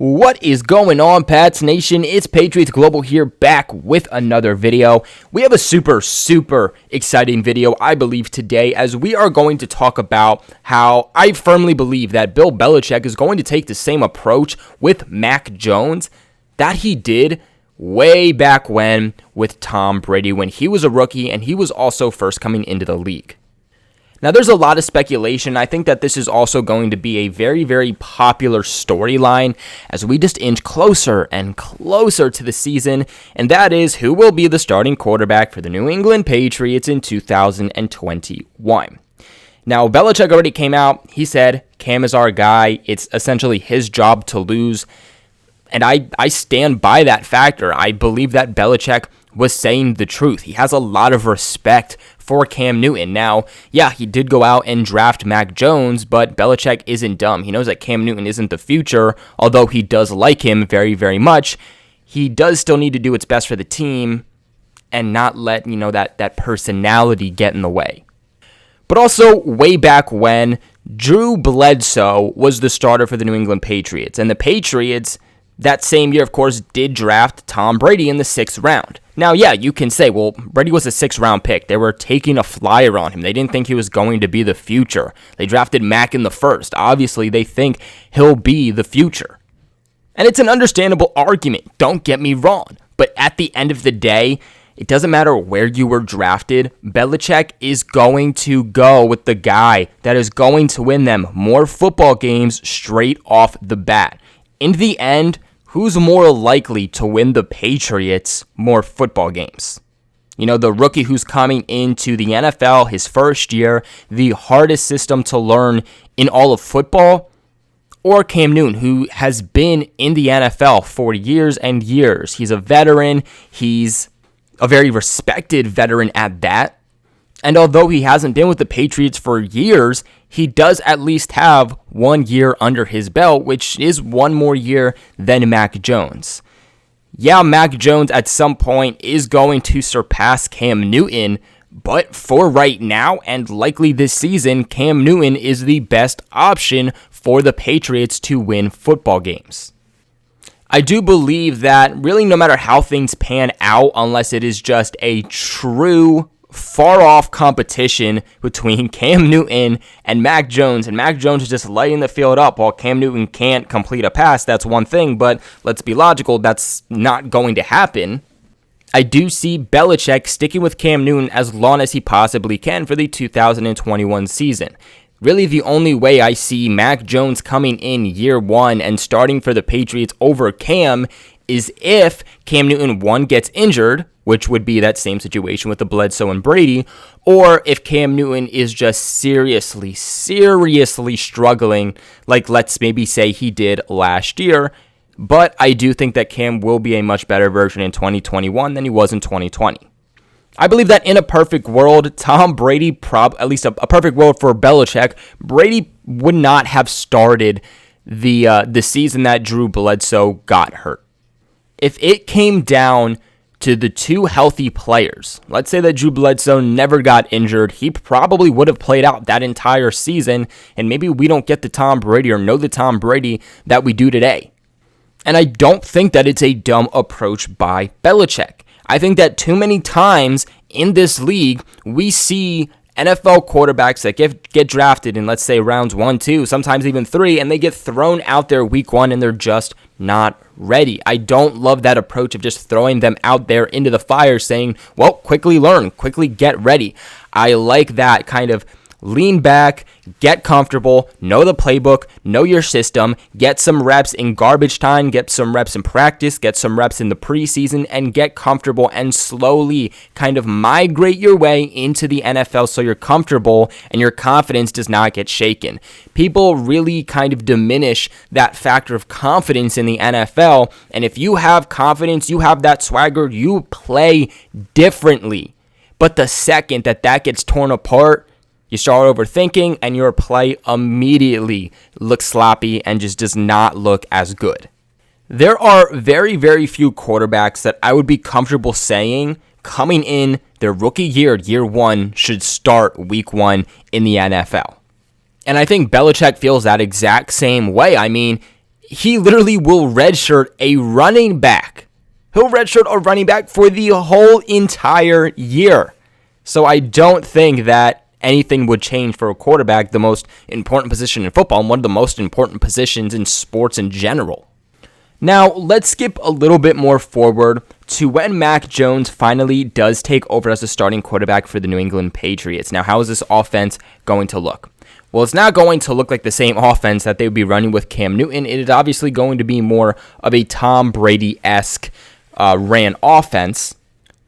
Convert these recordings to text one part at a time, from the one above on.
What is going on, Pats Nation? It's Patriots Global here, back with another video. We have a super exciting video, I believe, today, as we are going to talk about how I firmly believe that Bill Belichick is going to take the same approach with Mac Jones that he did way back when with Tom Brady, when he was a rookie and he was also first coming into the league. Now, there's a lot of speculation. I think that this is also going to be a very popular storyline as we just inch closer and closer to the season, and that is who will be the starting quarterback for the New England Patriots in 2021. Now, Belichick already came out. He said, Cam is our guy. It's essentially his job to lose, and I stand by that factor. I believe that Belichick was saying the truth. He has a lot of respect for Cam Newton. Now, yeah, he did go out and draft Mac Jones, but Belichick isn't dumb. He knows that Cam Newton isn't the future, although he does like him very much. He does still need to do what's best for the team and not let, that personality get in the way. But also, way back when, Drew Bledsoe was the starter for the New England Patriots, and the Patriots that same year, of course, did draft Tom Brady in the 6th round. Now, yeah, you can say, well, Brady was a 6th-round pick. They were taking a flyer on him. They didn't think he was going to be the future. They drafted Mac in the 1st. Obviously, they think he'll be the future. And it's an understandable argument, don't get me wrong. But at the end of the day, it doesn't matter where you were drafted. Belichick is going to go with the guy that is going to win them more football games straight off the bat. In the end, who's more likely to win the Patriots more football games? The rookie who's coming into the NFL his first year, the hardest system to learn in all of football, or Cam Newton, who has been in the NFL for years and years. He's a veteran. He's a very respected veteran at that. And although he hasn't been with the Patriots for years, he does at least have 1 year under his belt, which is 1 more year than Mac Jones. Yeah, Mac Jones at some point is going to surpass Cam Newton, but for right now and likely this season, Cam Newton is the best option for the Patriots to win football games. I do believe that really no matter how things pan out, unless it is just a true far-off competition between Cam Newton and Mac Jones, and Mac Jones is just lighting the field up while Cam Newton can't complete a pass, that's one thing, but let's be logical, that's not going to happen. I do see Belichick sticking with Cam Newton as long as he possibly can for the 2021 season. Really, the only way I see Mac Jones coming in year 1 and starting for the Patriots over Cam is if Cam Newton, 1, gets injured, which would be that same situation with the Bledsoe and Brady, or if Cam Newton is just seriously struggling, like let's maybe say he did last year. But I do think that Cam will be a much better version in 2021 than he was in 2020. I believe that in a perfect world, Tom Brady, at least a perfect world for Belichick, Brady would not have started the season that Drew Bledsoe got hurt. If it came down to the 2 healthy players, let's say that Drew Bledsoe never got injured, he probably would have played out that entire season, and maybe we don't get the Tom Brady or know the Tom Brady that we do today. And I don't think that it's a dumb approach by Belichick. I think that too many times in this league, we see NFL quarterbacks that get drafted in, let's say, rounds 1, 2, sometimes even 3, and they get thrown out there week 1 and they're just not ready. I don't love that approach of just throwing them out there into the fire saying, well, quickly learn, quickly get ready. I like that kind of lean back, get comfortable, know the playbook, know your system, get some reps in garbage time, get some reps in practice, get some reps in the preseason, and get comfortable and slowly kind of migrate your way into the NFL so you're comfortable and your confidence does not get shaken. People really kind of diminish that factor of confidence in the NFL, and if you have confidence, you have that swagger, you play differently. But the second that gets torn apart, you start overthinking, and your play immediately looks sloppy and just does not look as good. There are very few quarterbacks that I would be comfortable saying coming in their rookie year 1, should start week 1 in the NFL. And I think Belichick feels that exact same way. I mean, he literally will redshirt a running back. He'll redshirt a running back for the whole entire year. So I don't think that anything would change for a quarterback, the most important position in football and one of the most important positions in sports in general. Now, let's skip a little bit more forward to when Mac Jones finally does take over as the starting quarterback for the New England Patriots. Now, how is this offense going to look? Well, it's not going to look like the same offense that they would be running with Cam Newton. It is obviously going to be more of a Tom Brady-esque ran offense.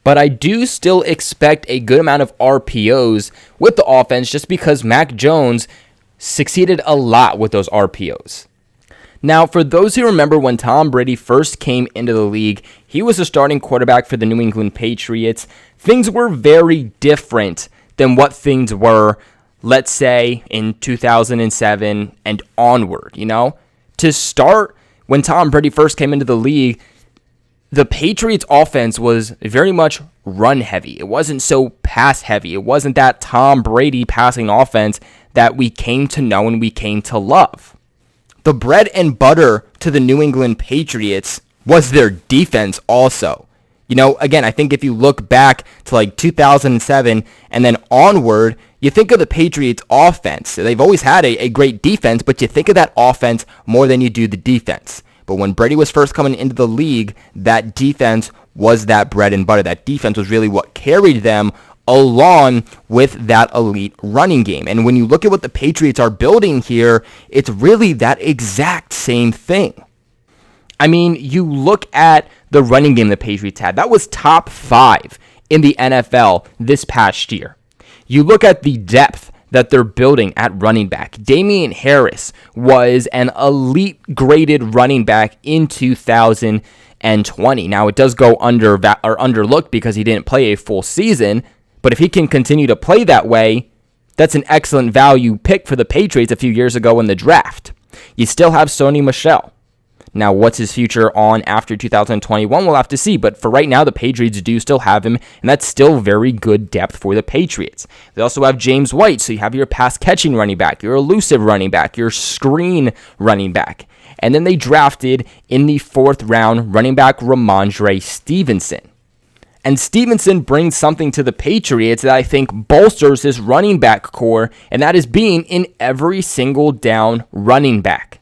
But I do still expect a good amount of RPOs with the offense just because Mac Jones succeeded a lot with those RPOs. Now, for those who remember when Tom Brady first came into the league, he was the starting quarterback for the New England Patriots. Things were very different than what things were, let's say, in 2007 and onward, To start, when Tom Brady first came into the league, the Patriots offense was very much run heavy. It wasn't so pass heavy. It wasn't that Tom Brady passing offense that we came to know and we came to love. The bread and butter to the New England Patriots was their defense also. Again, I think if you look back to like 2007 and then onward, you think of the Patriots offense. They've always had a great defense, but you think of that offense more than you do the defense. But when Brady was first coming into the league, that defense was that bread and butter. That defense was really what carried them along with that elite running game. And when you look at what the Patriots are building here, it's really that exact same thing. I mean, you look at the running game the Patriots had. That was top 5 in the NFL this past year. You look at the depth that they're building at running back. Damian Harris was an elite graded running back in 2020. Now, it does go underlooked because he didn't play a full season, but if he can continue to play that way, that's an excellent value pick for the Patriots a few years ago in the draft. You still have Sony Michel. Now, what's his future on after 2021? We'll have to see. But for right now, the Patriots do still have him, and that's still very good depth for the Patriots. They also have James White, so you have your pass-catching running back, your elusive running back, your screen running back. And then they drafted in the 4th round running back Ramondre Stevenson. And Stevenson brings something to the Patriots that I think bolsters this running back core, and that is being in every single down running back.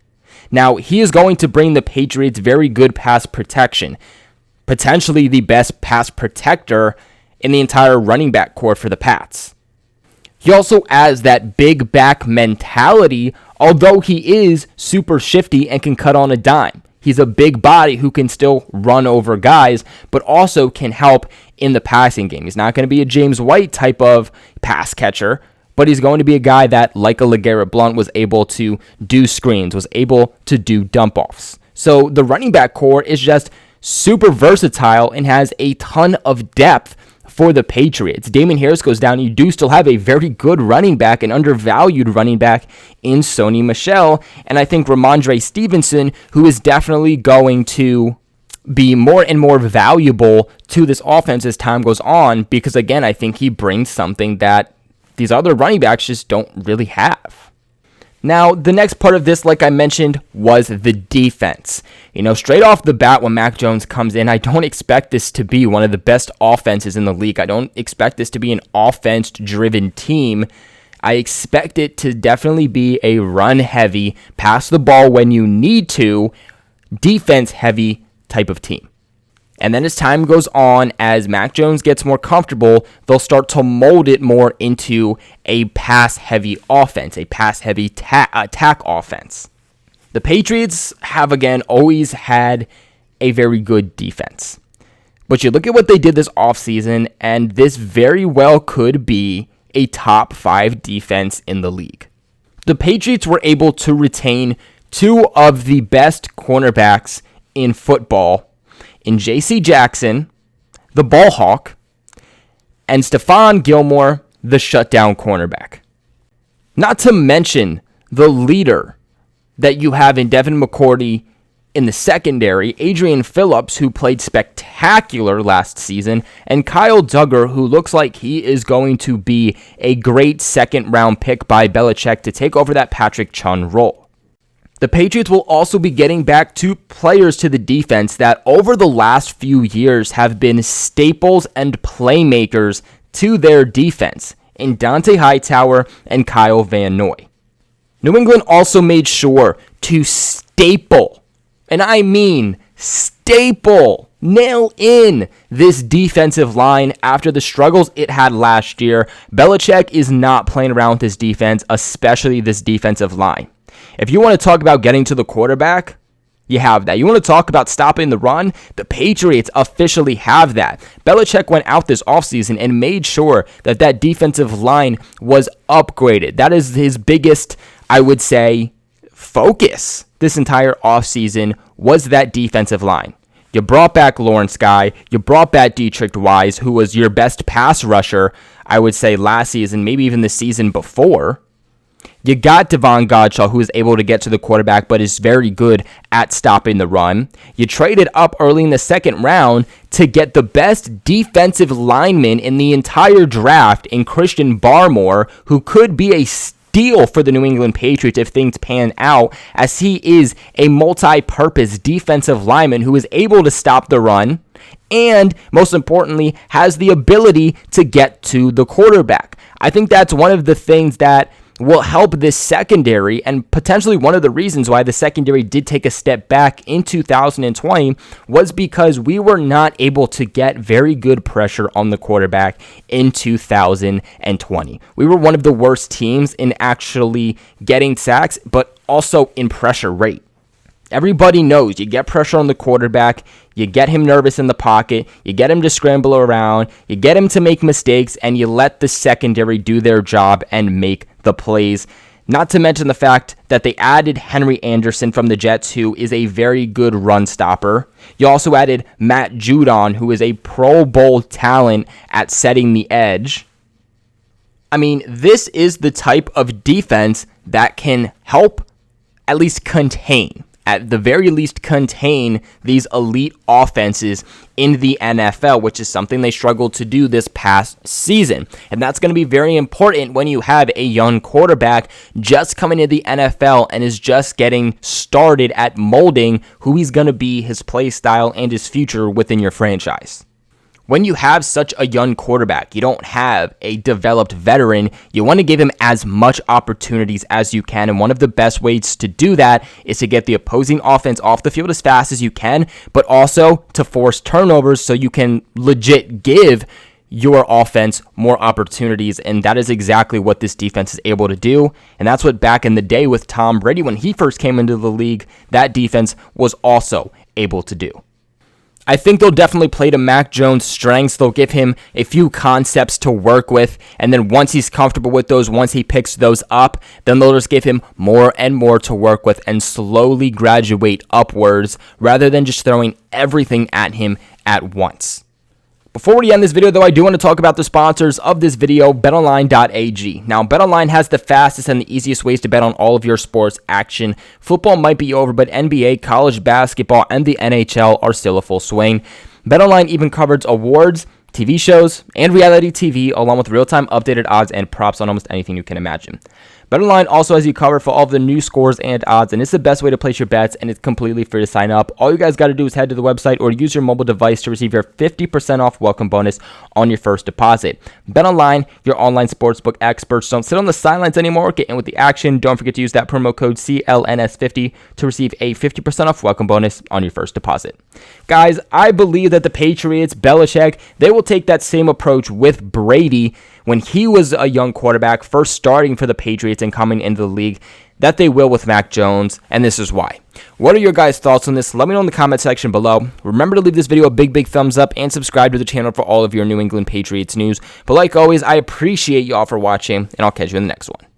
Now, he is going to bring the Patriots very good pass protection, potentially the best pass protector in the entire running back core for the Pats. He also adds that big back mentality, although he is super shifty and can cut on a dime. He's a big body who can still run over guys, but also can help in the passing game. He's not going to be a James White type of pass catcher, but he's going to be a guy that, like a LeGarrette Blount, was able to do screens, was able to do dump-offs. So the running back core is just super versatile and has a ton of depth for the Patriots. Damian Harris goes down, you do still have a very good running back, an undervalued running back in Sony Michel, and I think Ramondre Stevenson, who is definitely going to be more and more valuable to this offense as time goes on, because again, I think he brings something that these other running backs just don't really have. Now, the next part of this, like I mentioned, was the defense. Straight off the bat when Mac Jones comes in, I don't expect this to be one of the best offenses in the league. I don't expect this to be an offense-driven team. I expect it to definitely be a run-heavy, pass the ball when you need to, defense-heavy type of team. And then as time goes on, as Mac Jones gets more comfortable, they'll start to mold it more into a pass-heavy offense, a pass-heavy attack offense. The Patriots have, again, always had a very good defense. But you look at what they did this offseason, and this very well could be a top 5 defense in the league. The Patriots were able to retain 2 of the best cornerbacks in football, in J.C. Jackson, the ball hawk, and Stephon Gilmore, the shutdown cornerback. Not to mention the leader that you have in Devin McCourty in the secondary, Adrian Phillips, who played spectacular last season, and Kyle Duggar, who looks like he is going to be a great second-round pick by Belichick to take over that Patrick Chung role. The Patriots will also be getting back 2 players to the defense that over the last few years have been staples and playmakers to their defense in Dante Hightower and Kyle Van Noy. New England also made sure to staple, and I mean staple, nail in this defensive line after the struggles it had last year. Belichick is not playing around with his defense, especially this defensive line. If you want to talk about getting to the quarterback, you have that. You want to talk about stopping the run? The Patriots officially have that. Belichick went out this offseason and made sure that that defensive line was upgraded. That is his biggest, I would say, focus this entire offseason was that defensive line. You brought back Lawrence Guy. You brought back Dietrich Wise, who was your best pass rusher, I would say, last season, maybe even the season before. You got Devon Godshaw, who is able to get to the quarterback, but is very good at stopping the run. You traded up early in the second round to get the best defensive lineman in the entire draft in Christian Barmore, who could be a steal for the New England Patriots if things pan out, as he is a multi-purpose defensive lineman who is able to stop the run and, most importantly, has the ability to get to the quarterback. I think that's one of the things that will help this secondary, and potentially one of the reasons why the secondary did take a step back in 2020 was because we were not able to get very good pressure on the quarterback in 2020. We were one of the worst teams in actually getting sacks, but also in pressure rate. Everybody knows you get pressure on the quarterback, you get him nervous in the pocket, you get him to scramble around, you get him to make mistakes, and you let the secondary do their job and make the plays. Not to mention the fact that they added Henry Anderson from the Jets, who is a very good run stopper. You also added Matt Judon, who is a Pro Bowl talent at setting the edge. I mean, this is the type of defense that can help at least contain, at the very least contain these elite offenses in the NFL, which is something they struggled to do this past season. And that's going to be very important when you have a young quarterback just coming into the NFL and is just getting started at molding who he's going to be, his play style, and his future within your franchise. When you have such a young quarterback, you don't have a developed veteran, you want to give him as much opportunities as you can, and one of the best ways to do that is to get the opposing offense off the field as fast as you can, but also to force turnovers so you can legit give your offense more opportunities, and that is exactly what this defense is able to do, and that's what back in the day with Tom Brady, when he first came into the league, that defense was also able to do. I think they'll definitely play to Mac Jones' strengths. They'll give him a few concepts to work with, and then once he's comfortable with those, once he picks those up, then they'll just give him more and more to work with and slowly graduate upwards rather than just throwing everything at him at once. Before we end this video, though, I do want to talk about the sponsors of this video, betonline.ag. Now, BetOnline has the fastest and the easiest ways to bet on all of your sports action. Football might be over, but NBA, college basketball, and the NHL are still a full swing. BetOnline even covers awards, TV shows, and reality TV, along with real-time updated odds and props on almost anything you can imagine. BetOnline also has you covered for all of the new scores and odds, and it's the best way to place your bets, and it's completely free to sign up. All you guys got to do is head to the website or use your mobile device to receive your 50% off welcome bonus on your first deposit. BetOnline, your online sportsbook experts. Don't sit on the sidelines anymore. Get in with the action. Don't forget to use that promo code CLNS50 to receive a 50% off welcome bonus on your first deposit. Guys, I believe that the Patriots, Belichick, they will take that same approach with Brady when he was a young quarterback, first starting for the Patriots and coming into the league, that they will with Mac Jones, and this is why. What are your guys' thoughts on this? Let me know in the comment section below. Remember to leave this video a big thumbs up and subscribe to the channel for all of your New England Patriots news. But like always, I appreciate you all for watching, and I'll catch you in the next one.